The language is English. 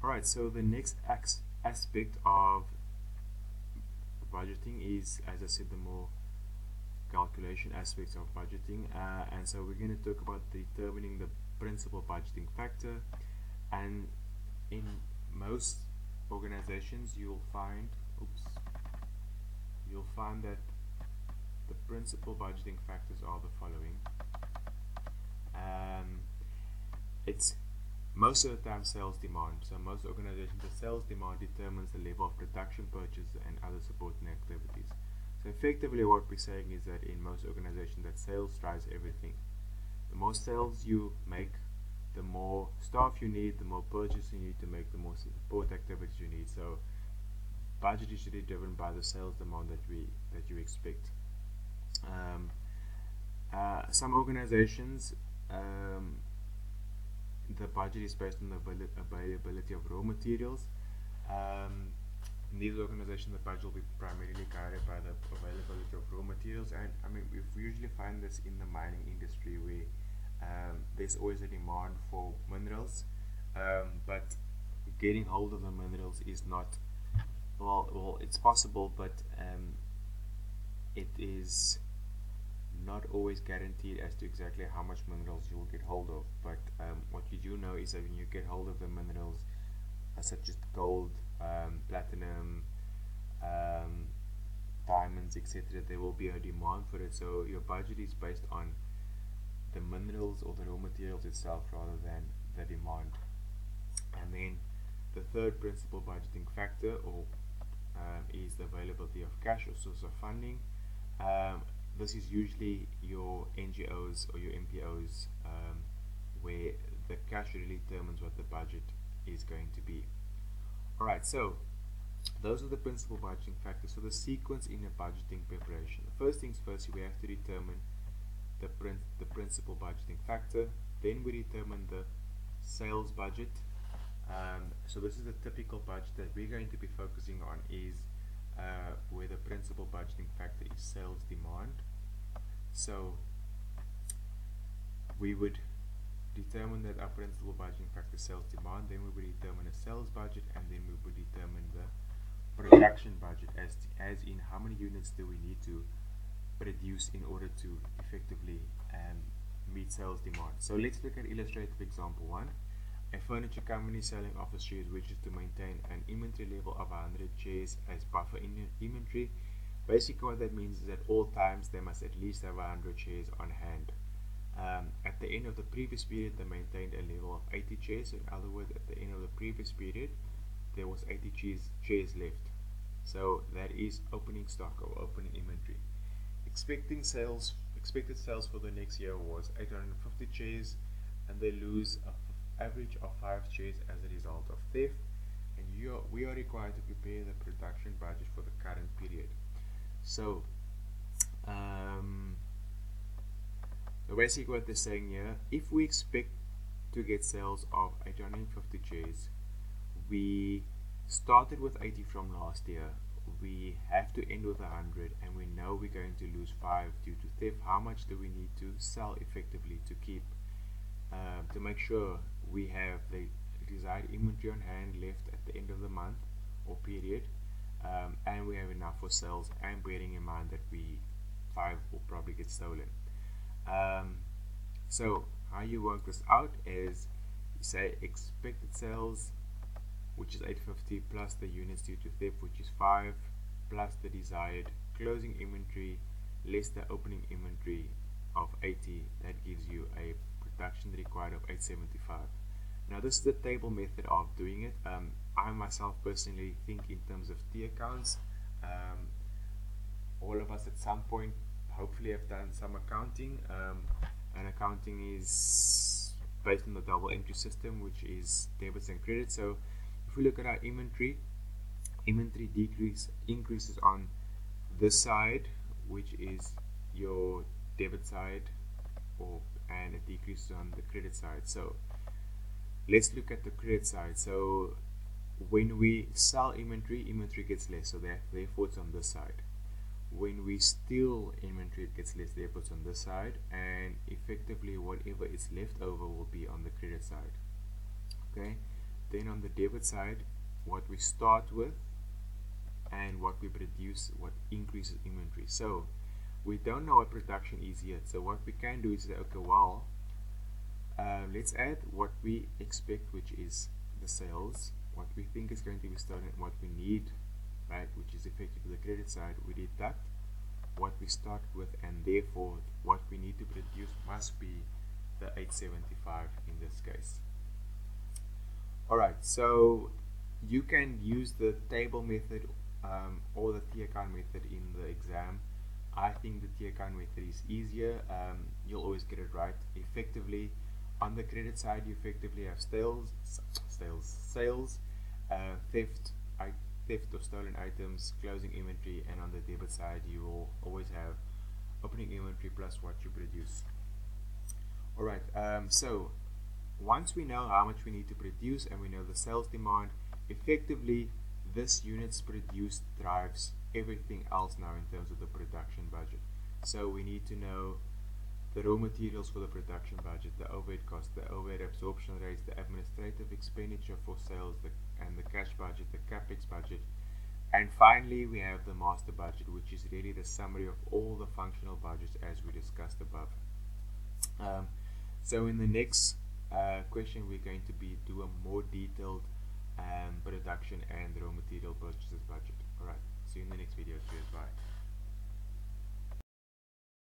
Alright, so the next aspect of budgeting is, as I said, the more calculation aspects of budgeting, and so we're going to talk about determining the principal budgeting factor. And in most organizations you'll find that the principal budgeting factors are the following. It's most of the time sales demand. So most organizations, the sales demand determines the level of production, purchase, and other supporting activities. So effectively what we're saying is that in most organizations that sales drives everything. The more sales you make, the more staff you need, the more purchase you need to make, the more support activities you need. So budget is really driven by the sales demand that you expect. Some organizations, the budget is based on the availability of raw materials. In these organizations, the budget will be primarily guided by the availability of raw materials, and I mean we usually find this in the mining industry where there's always a demand for minerals, but getting hold of the minerals is not well. It's possible, but it is not always guaranteed as to exactly how much minerals you will get hold of. But what you do know is that when you get hold of the minerals, such as gold, platinum, diamonds, etc., there will be a demand for it. So your budget is based on the minerals or the raw materials itself rather than the demand. And then the third principal budgeting factor is the availability of cash or source of funding. This is usually your NGOs or your MPOs, where the cash really determines what the budget is going to be. Alright, so those are the principal budgeting factors. So the sequence in a budgeting preparation. First things first, we have to determine the principal budgeting factor. Then we determine the sales budget. So this is the typical budget that we're going to be focusing on, is where the principal budgeting factor is sales demand. So we would determine that our principal budgeting factor is sales demand, then we would determine a sales budget, and then we would determine the production budget, as in how many units do we need to produce in order to effectively meet sales demand. So let's look at illustrative example 1. A furniture company selling office chairs wishes to maintain an inventory level of 100 chairs as buffer inventory. Basically what that means is at all times they must at least have 100 chairs on hand. At the end of the previous period they maintained a level of 80 chairs. In other words, at the end of the previous period there was 80 chairs left. So that is opening stock or opening inventory. Expected sales for the next year was 850 chairs, and they lose an average of 5 chairs as a result of theft, and we are required to prepare the production budget for the current period. So basically what they're saying here, if we expect to get sales of 850 chairs, we started with 80 from last year, we have to end with 100, and we know we're going to lose 5 due to theft. How much do we need to sell effectively to keep to make sure we have the desired inventory on hand left at the end of the month or period, and we have enough for sales, and bearing in mind that 5 will probably get stolen. So how you work this out is you say expected sales, which is 850, plus the units due to theft, which is 5, plus the desired closing inventory less the opening inventory of 80. That gives you a production required of 875. Now this is the table method of doing it. I myself personally think in terms of T accounts. All of us at some point hopefully have done some accounting, and accounting is based on the double entry system, which is debits and credits. So if we look at our inventory increases on this side, which is your debit side, and it decreases on the credit side. So let's look at the credit side. So when we sell inventory gets less, so therefore it's on this side. When we steal inventory, it gets less, therefore it's on this side, and effectively whatever is left over will be on the credit side. Okay, Then on the debit side, what we start with and what we produce, what increases inventory. So we don't know what production is yet. So what we can do is say, okay, well, let's add what we expect, which is the sales, what we think is going to be stolen, what we need, right, which is effectively the credit side. We deduct what we start with, and therefore what we need to produce must be the 875 in this case. Alright, so you can use the table method or the T account method in the exam. I think the T account method is easier. You'll always get it right. Effectively, on the credit side, you effectively have sales, theft of stolen items, closing inventory, and on the debit side, you will always have opening inventory plus what you produce. Alright, so once we know how much we need to produce and we know the sales demand, effectively this units produced drives everything else now in terms of the production budget. So we need to know the raw materials for the production budget, the overhead cost, the overhead absorption rates, the administrative expenditure for sales, and the cash budget, the capex budget. And finally, we have the master budget, which is really the summary of all the functional budgets as we discussed above. So in the next question, we're going to do a more detailed production and raw material purchases budget. Alright, see you in the next video. Cheers, bye.